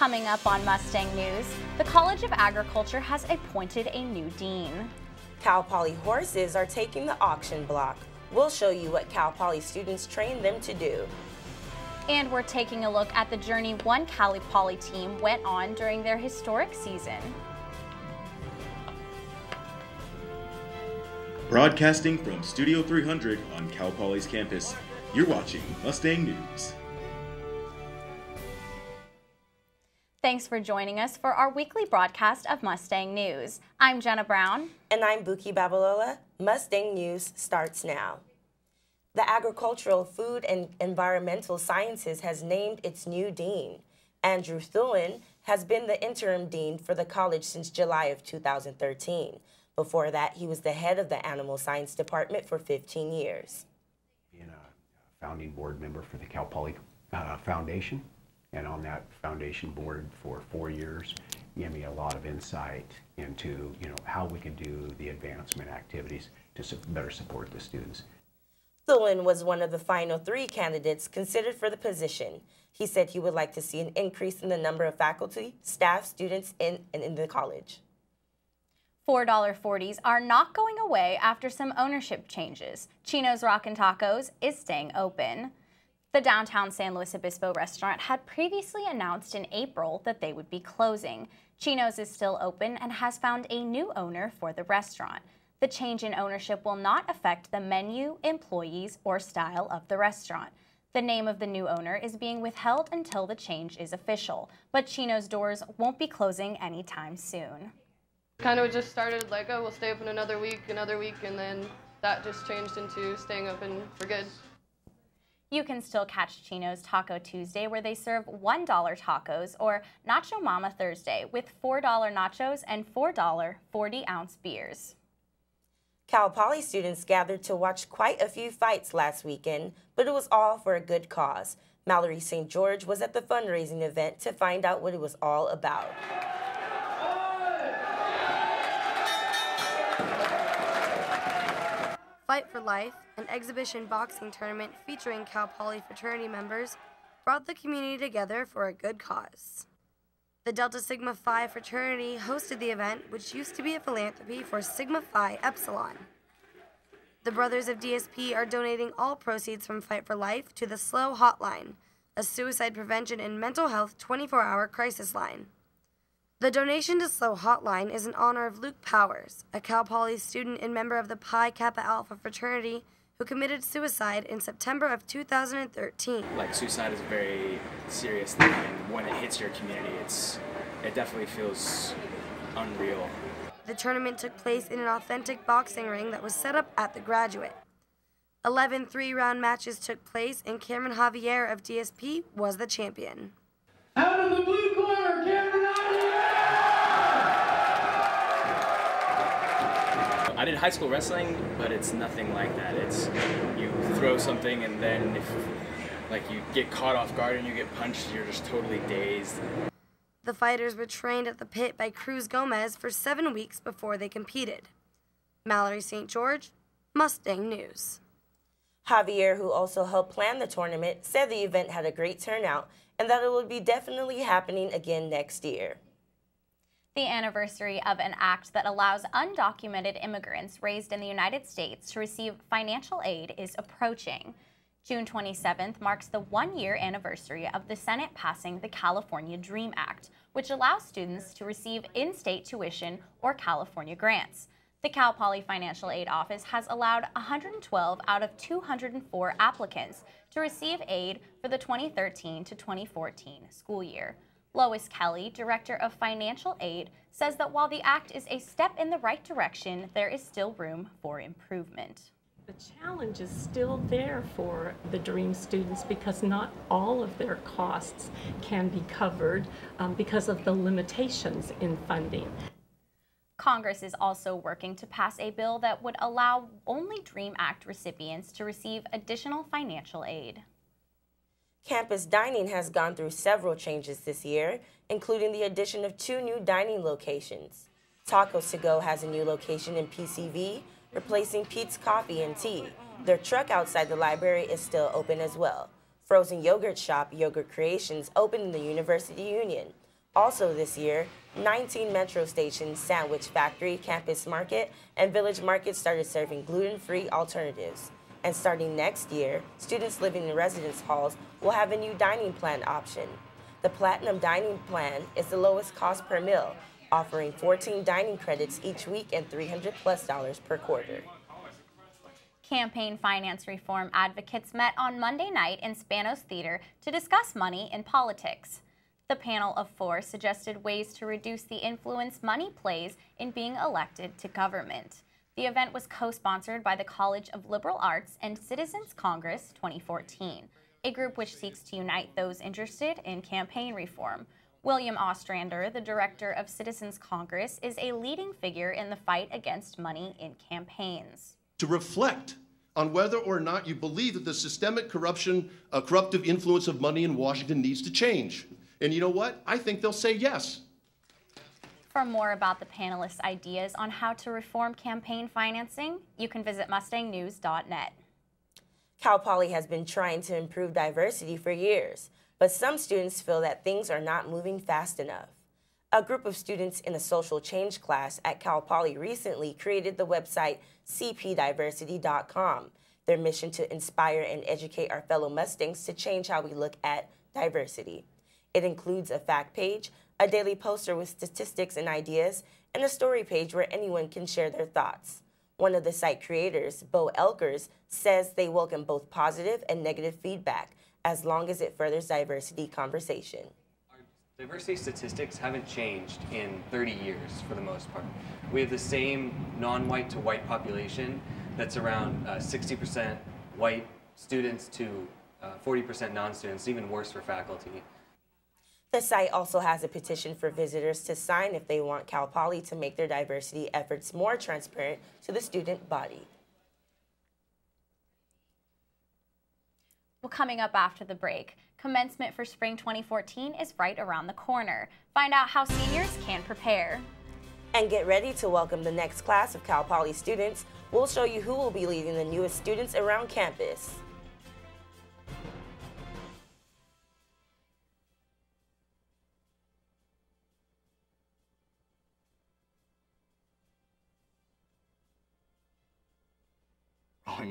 Coming up on Mustang News, the College of Agriculture has appointed a new dean. Cal Poly horses are taking the auction block. We'll show you what Cal Poly students train them to do. And we're taking a look at the journey one Cal Poly team went on during their historic season. Broadcasting from Studio 300 on Cal Poly's campus, you're watching Mustang News. Thanks for joining us for our weekly broadcast of Mustang News. I'm Jenna Brown. And I'm Buki Babalola. Mustang News starts now. The Agricultural, Food, and Environmental Sciences has named its new dean. Andrew Thulin has been the interim dean for the college since July of 2013. Before that, he was the head of the Animal Science Department for 15 years. Being a founding board member for the Cal Poly Foundation, and on that foundation board for 4 years, gave me a lot of insight into how we can do the advancement activities to better support the students. Thulin was one of the final 3 candidates considered for the position. He said he would like to see an increase in the number of faculty, staff, students in the college. $4.40s are not going away after some ownership changes. Chino's Rockin' Tacos is staying open. The downtown San Luis Obispo restaurant had previously announced in April that they would be closing. Chino's is still open and has found a new owner for the restaurant. The change in ownership will not affect the menu, employees, or style of the restaurant. The name of the new owner is being withheld until the change is official, but Chino's doors won't be closing anytime soon. Kind of just started like, oh, we'll stay open another week, and then that just changed into staying open for good. You can still catch Chino's Taco Tuesday, where they serve $1 tacos, or Nacho Mama Thursday with $4 nachos and $4 40-ounce beers. Cal Poly students gathered to watch quite a few fights last weekend, but it was all for a good cause. Mallory St. George was at the fundraising event to find out what it was all about. Fight for Life, an exhibition boxing tournament featuring Cal Poly fraternity members, brought the community together for a good cause. The Delta Sigma Phi fraternity hosted the event, which used to be a philanthropy for Sigma Phi Epsilon. The Brothers of DSP are donating all proceeds from Fight for Life to the SLOW Hotline, a suicide prevention and mental health 24-hour crisis line. The donation to SLOW Hotline is in honor of Luke Powers, a Cal Poly student and member of the Pi Kappa Alpha fraternity who committed suicide in September of 2013. Like, suicide is a very serious thing, and when it hits your community, it definitely feels unreal. The tournament took place in an authentic boxing ring that was set up at the Graduate. 11 3-round matches took place, and Cameron Javier of DSP was the champion. Out of the blue corner, Cameron Javier! I did high school wrestling, but it's nothing like that. It's you throw something, and then if you get caught off guard and you get punched, you're just totally dazed. The fighters were trained at the pit by Cruz Gomez for 7 weeks before they competed. Mallory St. George, Mustang News. Javier, who also helped plan the tournament, said the event had a great turnout and that it will be definitely happening again next year. The anniversary of an act that allows undocumented immigrants raised in the United States to receive financial aid is approaching. June 27th marks the 1-year anniversary of the Senate passing the California DREAM Act, which allows students to receive in-state tuition or California grants. The Cal Poly Financial Aid Office has allowed 112 out of 204 applicants to receive aid for the 2013 to 2014 school year. Lois Kelly, Director of Financial Aid, says that while the act is a step in the right direction, there is still room for improvement. The challenge is still there for the DREAM students because not all of their costs can be covered because of the limitations in funding. Congress is also working to pass a bill that would allow only DREAM Act recipients to receive additional financial aid. Campus dining has gone through several changes this year, including the addition of 2 new dining locations. Tacos To Go has a new location in PCV, replacing Pete's Coffee and Tea. Their truck outside the library is still open as well. Frozen yogurt shop Yogurt Creations opened in the University Union. Also this year, 19 metro stations, Sandwich Factory, Campus Market, and Village Market started serving gluten-free alternatives. And starting next year, students living in residence halls will have a new dining plan option. The Platinum Dining Plan is the lowest cost per meal, offering 14 dining credits each week and $300+ per quarter. Campaign finance reform advocates met on Monday night in Spanos Theater to discuss money in politics. The panel of 4 suggested ways to reduce the influence money plays in being elected to government. The event was co-sponsored by the College of Liberal Arts and Citizens Congress 2014, a group which seeks to unite those interested in campaign reform. William Ostrander, the director of Citizens Congress, is a leading figure in the fight against money in campaigns. To reflect on whether or not you believe that the systemic corruptive influence of money in Washington needs to change. And you know what? I think they'll say yes. For more about the panelists' ideas on how to reform campaign financing, you can visit mustangnews.net. Cal Poly has been trying to improve diversity for years, but some students feel that things are not moving fast enough. A group of students in a social change class at Cal Poly recently created the website cpdiversity.com. Their mission to inspire and educate our fellow Mustangs to change how we look at diversity. It includes a fact page, a daily poster with statistics and ideas, and a story page where anyone can share their thoughts. One of the site creators, Bo Elkers, says they welcome both positive and negative feedback as long as it furthers diversity conversation. Diversity statistics haven't changed in 30 years for the most part. We have the same non-white to white population that's around 60% white students to 40% non-students, even worse for faculty. The site also has a petition for visitors to sign if they want Cal Poly to make their diversity efforts more transparent to the student body. Well, coming up after the break, commencement for spring 2014 is right around the corner. Find out how seniors can prepare. And get ready to welcome the next class of Cal Poly students. We'll show you who will be leading the newest students around campus.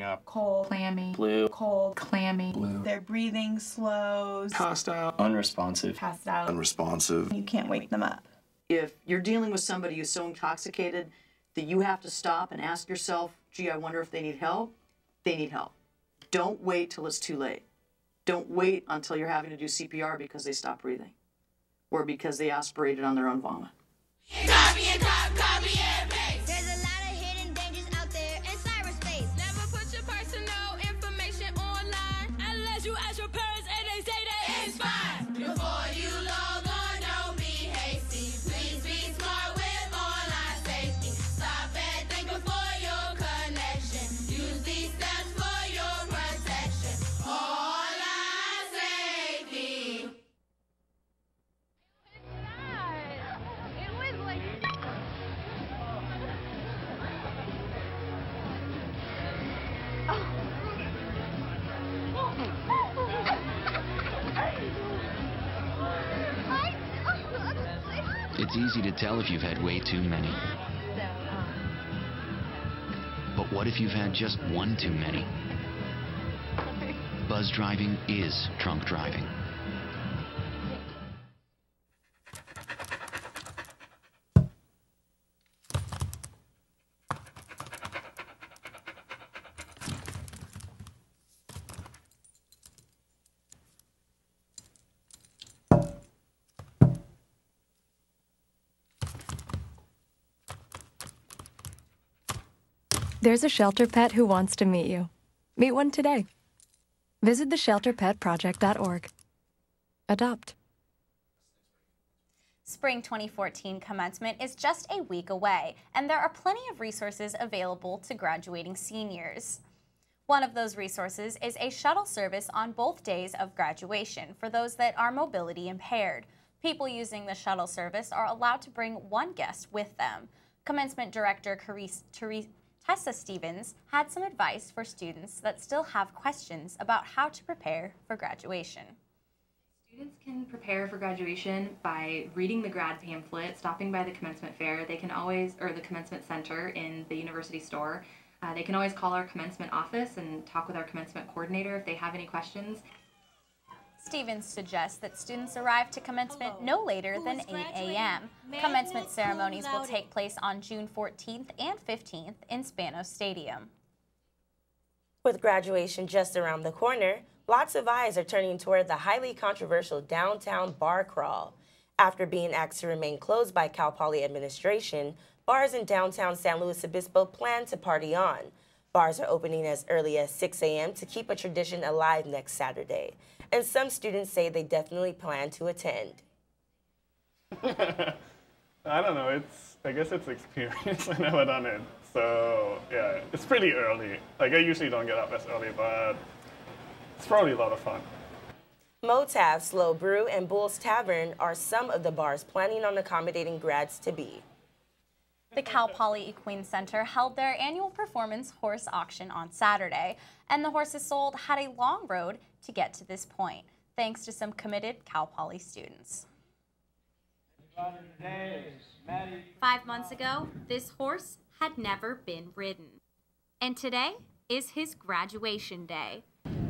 Growing up. Cold, clammy, Blue. cold, clammy, Blue. Their breathing slows, Hostile. Unresponsive. passed out, Unresponsive. you can't wake them up. If you're dealing with somebody who's so intoxicated that you have to stop and ask yourself, gee, I wonder if they need help, they need help. Don't wait till it's too late. Don't wait until you're having to do CPR because they stopped breathing or because they aspirated on their own vomit. It's easy to tell if you've had way too many. But what if you've had just one too many? Buzz driving is drunk driving. There's a shelter pet who wants to meet you. Meet one today. Visit theshelterpetproject.org. Adopt. Spring 2014 commencement is just a week away, and there are plenty of resources available to graduating seniors. One of those resources is a shuttle service on both days of graduation for those that are mobility impaired. People using the shuttle service are allowed to bring one guest with them. Commencement Director Tessa Stevens had some advice for students that still have questions about how to prepare for graduation. Students can prepare for graduation by reading the grad pamphlet, stopping by the commencement fair. They can always, or the commencement center in the university store. They can always call our commencement office and talk with our commencement coordinator if they have any questions. Stevens suggests that students arrive to commencement no later than 8 a.m. Commencement ceremonies will take place on June 14th and 15th in Spanos Stadium. With graduation just around the corner, lots of eyes are turning toward the highly controversial downtown bar crawl. After being asked to remain closed by Cal Poly administration, bars in downtown San Luis Obispo plan to party on. Bars are opening as early as 6 a.m. to keep a tradition alive next Saturday. And some students say they definitely plan to attend. I don't know, I guess it's experience. I never done it. So yeah, it's pretty early. Like I usually don't get up as early, but it's probably a lot of fun. Motav, Slow Brew, and Bull's Tavern are some of the bars planning on accommodating grads to be. The Cal Poly Equine Center held their annual performance horse auction on Saturday, and the horses sold had a long road to get to this point, thanks to some committed Cal Poly students. 5 months ago, this horse had never been ridden. And today is his graduation day.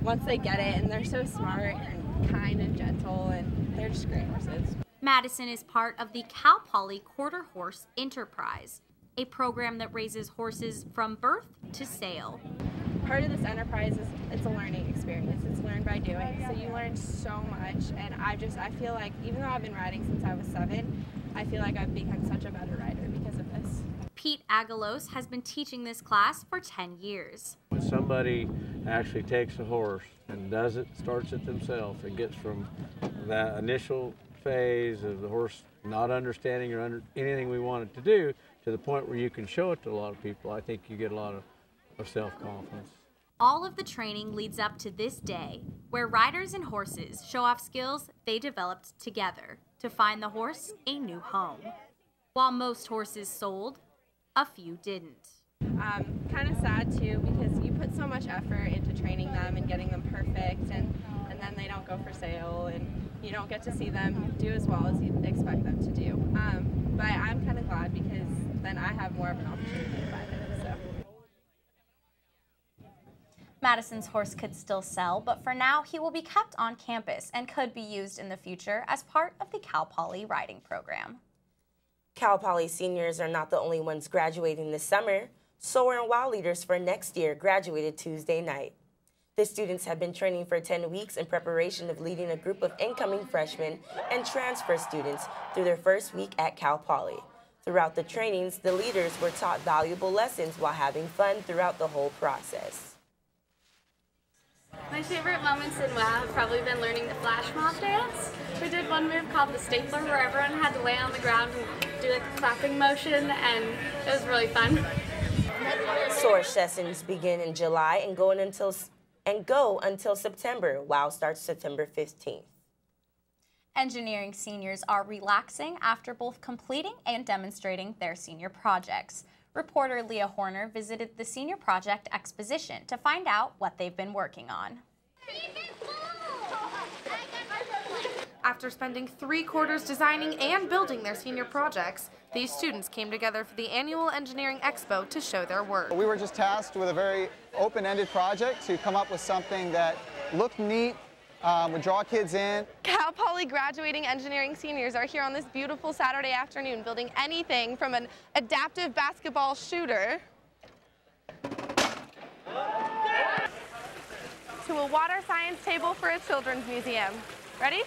Once they get it, and they're so smart and kind and gentle, and they're just great horses. Madison is part of the Cal Poly Quarter Horse Enterprise, a program that raises horses from birth to sale. Part of this enterprise is it's a learning experience. It's learned by doing. So you learn so much, and I feel like even though I've been riding since I was 7, I feel like I've become such a better rider because of this. Pete Agalos has been teaching this class for 10 years. When somebody actually takes a horse and does it, starts it themselves, and gets from that initial phase of the horse not understanding or anything we want it to do to the point where you can show it to a lot of people, I think you get a lot of self-confidence. All of the training leads up to this day, where riders and horses show off skills they developed together to find the horse a new home. While most horses sold, a few didn't. Kind of sad too, because you put so much effort into training them and getting them perfect, and then they don't go for sale, and you don't get to see them do as well as you'd expect them to do. But I'm kind of glad because then I have more of an opportunity to buy them. So. Madison's horse could still sell, but for now he will be kept on campus and could be used in the future as part of the Cal Poly riding program. Cal Poly seniors are not the only ones graduating this summer. Soar and WOW leaders for next year graduated Tuesday night. The students have been training for 10 weeks in preparation of leading a group of incoming freshmen and transfer students through their first week at Cal Poly. Throughout the trainings, the leaders were taught valuable lessons while having fun throughout the whole process. My favorite moments in WOW have probably been learning the flash mob dance. We did one move called the stapler where everyone had to lay on the ground and do like a clapping motion, and it was really fun. Soar sessions begin in July and go until September. WOW starts September 15th. Engineering seniors are relaxing after both completing and demonstrating their senior projects. Reporter Leah Horner visited the Senior Project Exposition to find out what they've been working on. After spending 3 quarters designing and building their senior projects, these students came together for the annual Engineering Expo to show their work. We were just tasked with a very open-ended project to come up with something that looked neat, would draw kids in. Cal Poly graduating engineering seniors are here on this beautiful Saturday afternoon building anything from an adaptive basketball shooter to a water science table for a children's museum. Ready?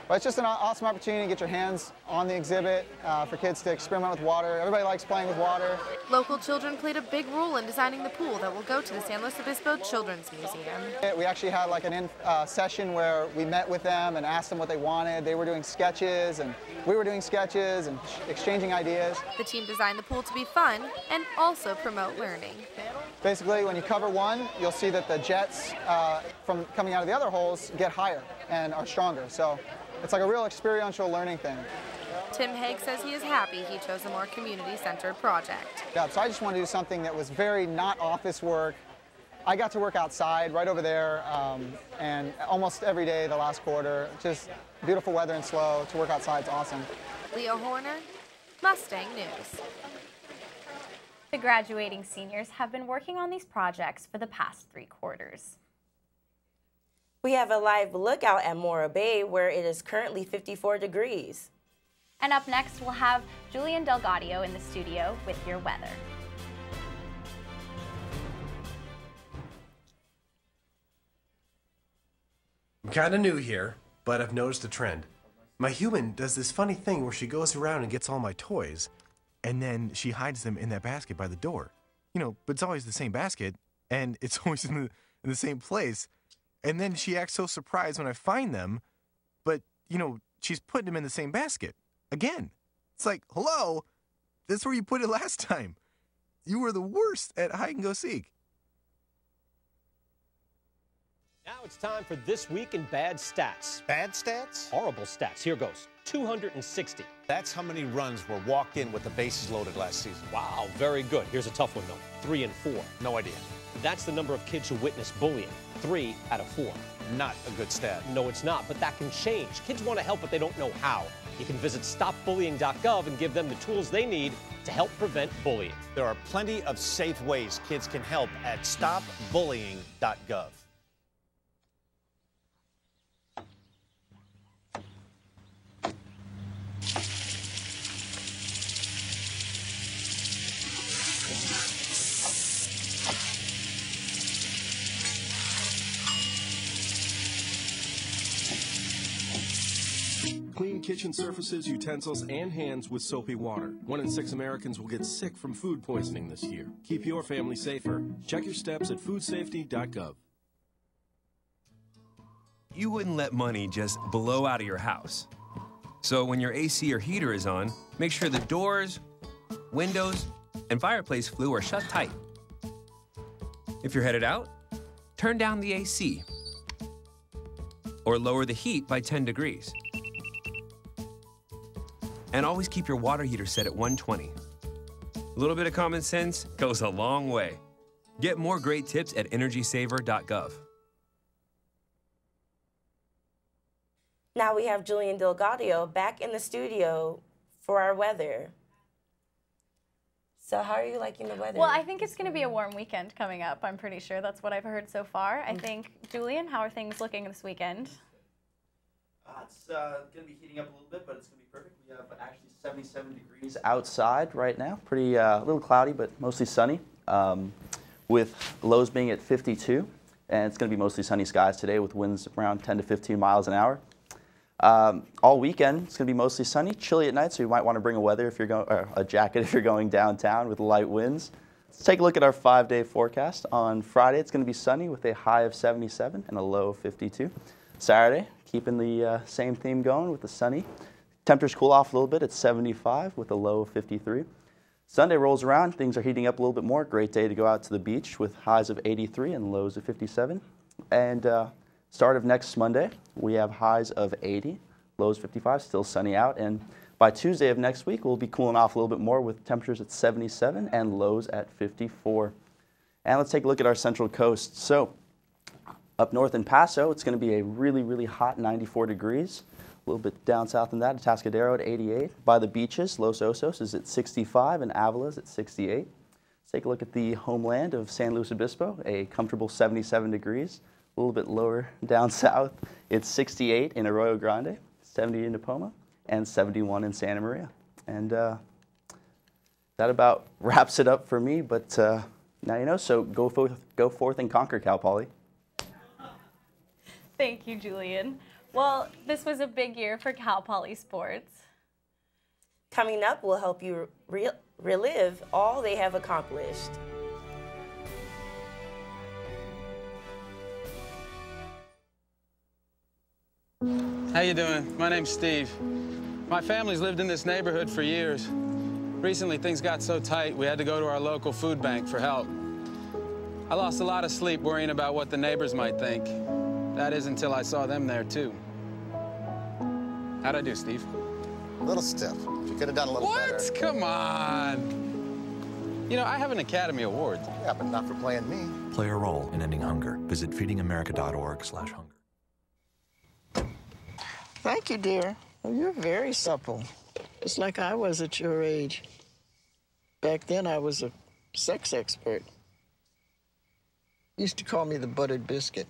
But it's just an awesome opportunity to get your hands on the exhibit for kids to experiment with water. Everybody likes playing with water. Local children played a big role in designing the pool that will go to the San Luis Obispo Children's Museum. We actually had like an session where we met with them and asked them what they wanted. They were doing sketches and we were doing sketches and exchanging ideas. The team designed the pool to be fun and also promote learning. Basically, when you cover one, you'll see that the jets from coming out of the other holes get higher and are stronger. So it's like a real experiential learning thing. Tim Haig says he is happy he chose a more community-centered project. Yeah, so I just wanted to do something that was very not office work. I got to work outside right over there, and almost every day the last quarter. Just beautiful weather and slow. To work outside is awesome. Leo Horner, Mustang News. The graduating seniors have been working on these projects for the past 3 quarters. We have a live lookout at Mora Bay where it is currently 54 degrees. And up next, we'll have Julian Delgadio in the studio with your weather. I'm kind of new here, but I've noticed a trend. My human does this funny thing where she goes around and gets all my toys, and then she hides them in that basket by the door. You know, but it's always the same basket, and it's always in the same place. And then she acts so surprised when I find them, but, you know, she's putting them in the same basket. Again. It's like, hello, that's where you put it last time. You were the worst at hide and go seek. Now it's time for This Week in Bad Stats. Bad stats? Horrible stats. Here goes. 260. That's how many runs were walked in with the bases loaded last season. Wow, very good. Here's a tough one, though. 3 and 4. No idea. That's the number of kids who witness bullying. 3 out of 4. Not a good stat. No, it's not, but that can change. Kids want to help, but they don't know how. You can visit STOPBULLYING.GOV and give them the tools they need to help prevent bullying. There are plenty of safe ways kids can help at STOPBULLYING.GOV. Clean kitchen surfaces, utensils, and hands with soapy water. 1 in 6 Americans will get sick from food poisoning this year. Keep your family safer. Check your steps at foodsafety.gov. You wouldn't let money just blow out of your house. So when your AC or heater is on, make sure the doors, windows, and fireplace flue are shut tight. If you're headed out, turn down the AC or lower the heat by 10 degrees. And always keep your water heater set at 120. A little bit of common sense goes a long way. Get more great tips at energysaver.gov. Now we have Julian Delgadio back in the studio for our weather. So how are you liking the weather? Well, I think it's going to be a warm weekend coming up. I'm pretty sure that's what I've heard so far. I think, Julian, how are things looking this weekend? It's going to be heating up a little bit, but it's going to be perfect. We have actually 77 degrees outside right now. Pretty a little cloudy, but mostly sunny, with lows being at 52. And it's going to be mostly sunny skies today with winds around 10 to 15 miles an hour. All weekend, it's going to be mostly sunny, chilly at night, so you might want to bring a jacket if you're going downtown with light winds. Let's take a look at our 5-day forecast. On Friday, it's going to be sunny with a high of 77 and a low of 52. Saturday, keeping the same theme going with the sunny. Temperatures cool off a little bit at 75 with a low of 53. Sunday rolls around, things are heating up a little bit more. Great day to go out to the beach with highs of 83 and lows of 57. And start of next Monday, we have highs of 80, lows 55, still sunny out. And by Tuesday of next week, we'll be cooling off a little bit more with temperatures at 77 and lows at 54. And let's take a look at our central coast. So up north in Paso, it's going to be a really, really hot 94 degrees. A little bit down south than that, Atascadero at 88. By the beaches, Los Osos is at 65 and Avila's at 68. Let's take a look at the homeland of San Luis Obispo, a comfortable 77 degrees. A little bit lower down south, it's 68 in Arroyo Grande, 70 in Nipomo, and 71 in Santa Maria. And that about wraps it up for me, but now you know, so go forth and conquer, Cal Poly. Thank you, Julian. Well, this was a big year for Cal Poly sports. Coming up, we'll help you relive all they have accomplished. How you doing? My name's Steve. My family's lived in this neighborhood for years. Recently, things got so tight, we had to go to our local food bank for help. I lost a lot of sleep worrying about what the neighbors might think. That is until I saw them there, too. How'd I do, Steve? A little stiff. You could have done a little better. What? Come on. You know, I have an Academy Award. Yeah, but not for playing me. Play a role in ending hunger. Visit feedingamerica.org/hunger. Thank you, dear. Well, you're very supple. Just like I was at your age. Back then, I was a sex expert. Used to call me the buttered biscuit.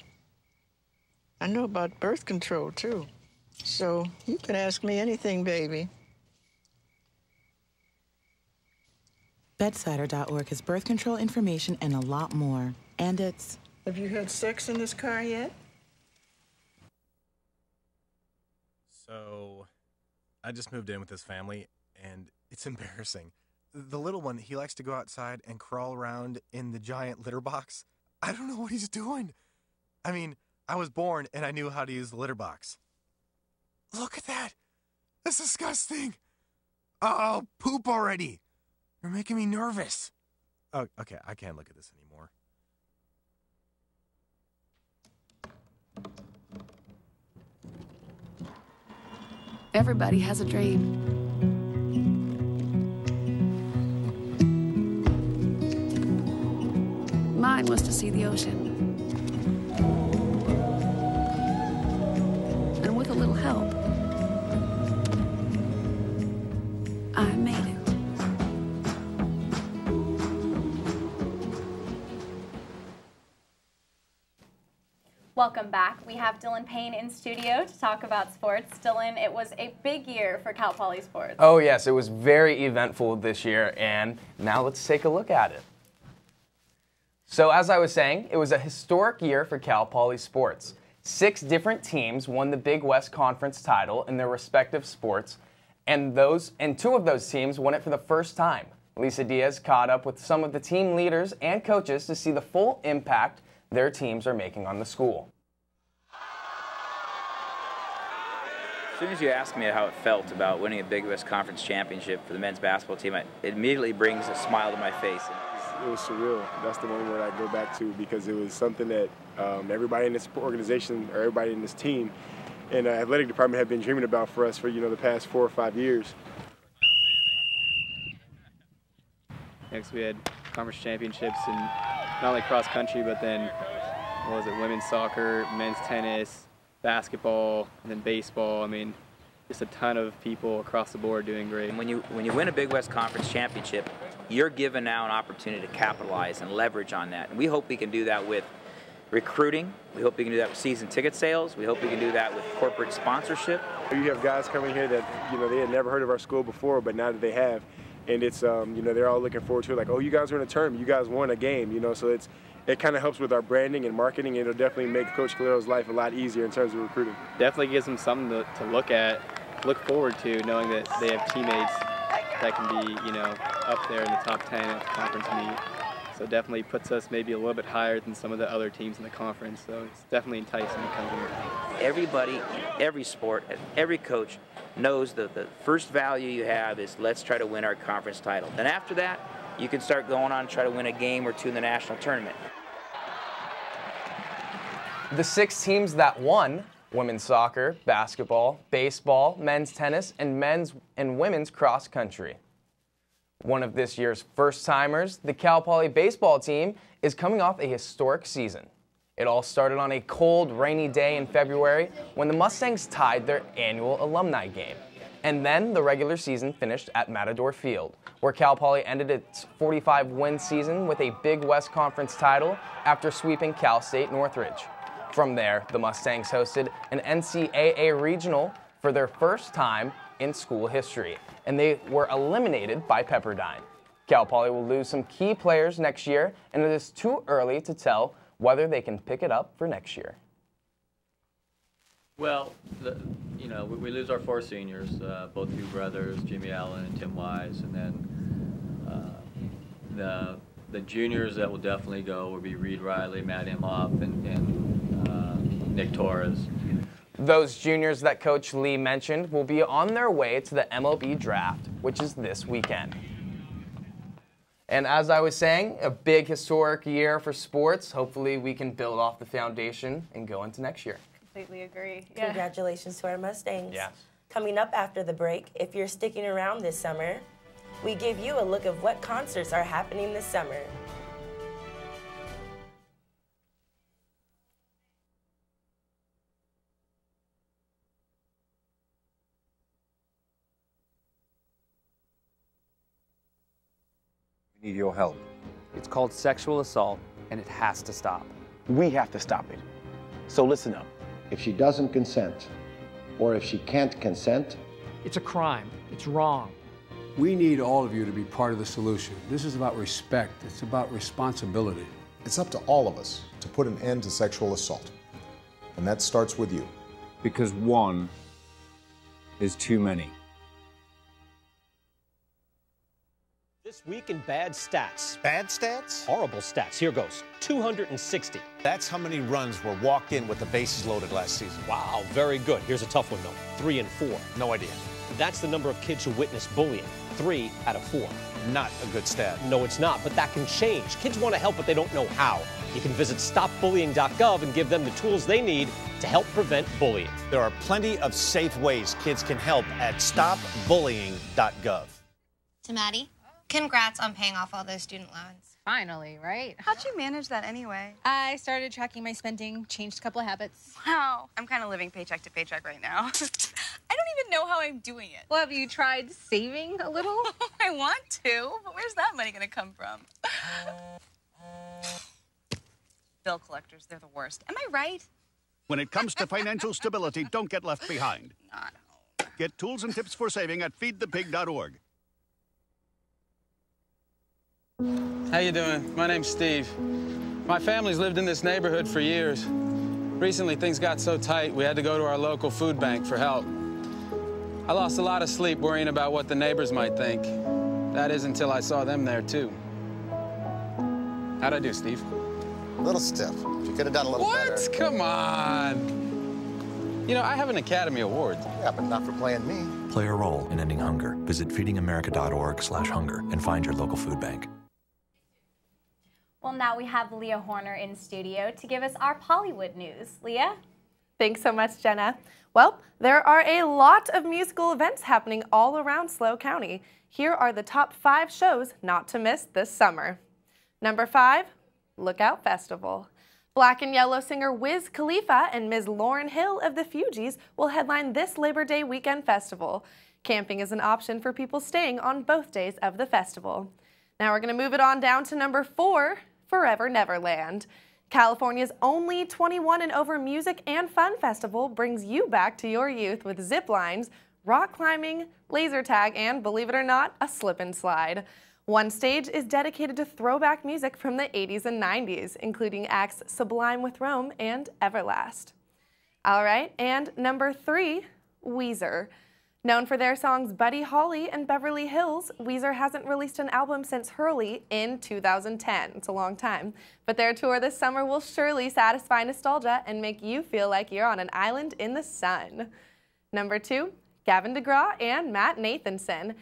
I know about birth control, too. So you can ask me anything, baby. BEDSIDER.org has birth control information and a lot more. And it's... Have you had sex in this car yet? So, I just moved in with this family, and it's embarrassing. The little one, he likes to go outside and crawl around in the giant litter box. I don't know what he's doing. I mean, I was born and I knew how to use the litter box. Look at that. That's disgusting. Oh, poop already. You're making me nervous. Oh, okay, I can't look at this anymore. Everybody has a dream. Mine was to see the ocean. And with a little help, I made it. Welcome back. We have Dylan Payne in studio to talk about sports. Dylan, it was a big year for Cal Poly sports. Oh yes, it was very eventful this year, and now let's take a look at it. So as I was saying, it was a historic year for Cal Poly sports. 6 different teams won the Big West Conference title in their respective sports, and 2 of those teams won it for the first time. Lisa Diaz caught up with some of the team leaders and coaches to see the full impact their teams are making on the school. As soon as you asked me how it felt about winning a Big West Conference championship for the men's basketball team, it immediately brings a smile to my face. It was surreal. That's the one word I go back to because it was something that everybody in this organization or everybody in this team and the athletic department have been dreaming about for us for the past 4 or 5 years. Next, we had conference championships in not only cross country, but then women's soccer, men's tennis, basketball, and then baseball. I mean, just a ton of people across the board doing great. When you win a Big West Conference championship, you're given now an opportunity to capitalize and leverage on that. And we hope we can do that with recruiting. We hope we can do that with season ticket sales. We hope we can do that with corporate sponsorship. You have guys coming here that they had never heard of our school before, but now that they have, and it's they're all looking forward to it. Like, oh, you guys are in a tournament. You guys won a game. So it kind of helps with our branding and marketing. And it'll definitely make Coach Calero's life a lot easier in terms of recruiting. Definitely gives them something to look at, look forward to, knowing that they have teammates that can be up there in the top 10 at the conference meet. So definitely puts us maybe a little bit higher than some of the other teams in the conference. So it's definitely enticing to come here. Everybody in every sport, every coach knows that the first value you have is let's try to win our conference title. Then after that, you can start going on and try to win a game or 2 in the national tournament. The 6 teams that won women's soccer, basketball, baseball, men's tennis, and men's and women's cross country. One of this year's first-timers, the Cal Poly baseball team, is coming off a historic season. It all started on a cold, rainy day in February when the Mustangs tied their annual alumni game. And then the regular season finished at Matador Field, where Cal Poly ended its 45-win season with a Big West Conference title after sweeping Cal State Northridge. From there, the Mustangs hosted an NCAA regional for their first time in school history, and they were eliminated by Pepperdine. Cal Poly will lose some key players next year, and it is too early to tell whether they can pick it up for next year. Well, we lose our 4 seniors, both 2 brothers, Jimmy Allen and Tim Wise, and then the juniors that will definitely go will be Reed Riley, Matt Imhoff, and Nick Torres. Those juniors that Coach Lee mentioned will be on their way to the MLB draft, which is this weekend. And as I was saying, a big historic year for sports. Hopefully we can build off the foundation and go into next year. Completely agree. Yeah. Congratulations to our Mustangs. Yes. Coming up after the break, if you're sticking around this summer, we give you a look of what concerts are happening this summer. We need your help. It's called sexual assault, and it has to stop. We have to stop it. So listen up. If she doesn't consent, or if she can't consent, it's a crime. It's wrong. We need all of you to be part of the solution. This is about respect. It's about responsibility. It's up to all of us to put an end to sexual assault. And that starts with you. Because one is too many. This week in bad stats. Bad stats? Horrible stats. Here goes. 260. That's how many runs were walked in with the bases loaded last season. Wow, very good. Here's a tough one, though. 3 and 4. No idea. That's the number of kids who witness bullying. 3 out of 4. Not a good stat. No, it's not, but that can change. Kids want to help, but they don't know how. You can visit STOPBULLYING.GOV and give them the tools they need to help prevent bullying. There are plenty of safe ways kids can help at STOPBULLYING.GOV. To Maddie, congrats on paying off all those student loans. Finally, right? How'd you manage that anyway? I started tracking my spending, changed a couple of habits. Wow, I'm kind of living paycheck to paycheck right now. I don't even know how I'm doing it. Well, have you tried saving a little? I want to, but where's that money gonna come from? Bill collectors, they're the worst. Am I right? When it comes to financial stability, don't get left behind. Not home. Get tools and tips for saving at feedthepig.org. How you doing? My name's Steve. My family's lived in this neighborhood for years. Recently, things got so tight, we had to go to our local food bank for help. I lost a lot of sleep worrying about what the neighbors might think. That is until I saw them there, too. How'd I do, Steve? A little stiff. You could have done a little better. What? Come on. You know, I have an Academy Award. Yeah, but not for playing me. Play a role in ending hunger. Visit feedingamerica.org/hunger and find your local food bank. Well, now we have Leah Horner in studio to give us our Pollywood news. Leah? Thanks so much, Jenna. Well, there are a lot of musical events happening all around SLO County. Here are the top 5 shows not to miss this summer. Number 5, Lookout Festival. Black and Yellow singer Wiz Khalifa and Ms. Lauryn Hill of the Fugees will headline this Labor Day weekend festival. Camping is an option for people staying on both days of the festival. Now we're going to move it on down to number 4, Forever Neverland. California's only 21 and over music and fun festival brings you back to your youth with zip lines, rock climbing, laser tag, and, believe it or not, a slip and slide. One stage is dedicated to throwback music from the 80s and 90s, including acts Sublime with Rome and Everlast. All right, and number 3, Weezer. Known for their songs Buddy Holly and Beverly Hills, Weezer hasn't released an album since Hurley in 2010. It's a long time. But their tour this summer will surely satisfy nostalgia and make you feel like you're on an island in the sun. Number 2, Gavin DeGraw and Matt Nathanson.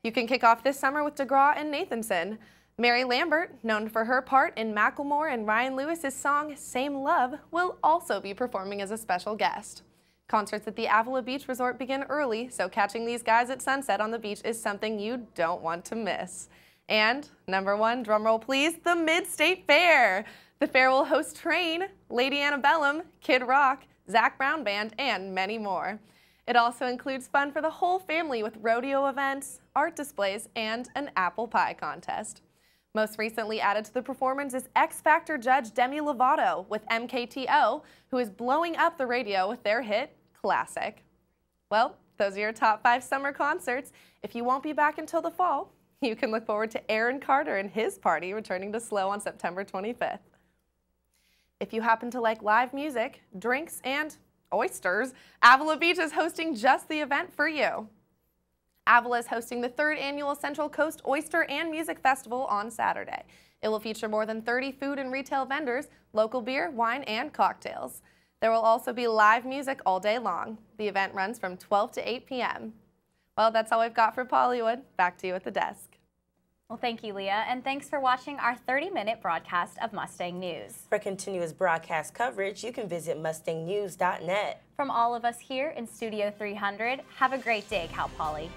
You can kick off this summer with DeGraw and Nathanson. Mary Lambert, known for her part in Macklemore and Ryan Lewis's song Same Love, will also be performing as a special guest. Concerts at the Avila Beach Resort begin early, so catching these guys at sunset on the beach is something you don't want to miss. And number 1, drumroll please, the Mid-State Fair. The fair will host Train, Lady Antebellum, Kid Rock, Zac Brown Band, and many more. It also includes fun for the whole family with rodeo events, art displays, and an apple pie contest. Most recently added to the performance is X Factor judge Demi Lovato with MKTO, who is blowing up the radio with their hit, Classic. Well, those are your top 5 summer concerts. If you won't be back until the fall, you can look forward to Aaron Carter and his party returning to SLO on September 25th. If you happen to like live music, drinks, and oysters, Avila Beach is hosting just the event for you. Avila is hosting the 3rd annual Central Coast Oyster and Music Festival on Saturday. It will feature more than 30 food and retail vendors, local beer, wine, and cocktails. There will also be live music all day long. The event runs from 12 to 8 p.m. Well, that's all we've got for Pollywood. Back to you at the desk. Well, thank you, Leah, and thanks for watching our 30-minute broadcast of Mustang News. For continuous broadcast coverage, you can visit mustangnews.net. From all of us here in Studio 300, have a great day, Cal Poly.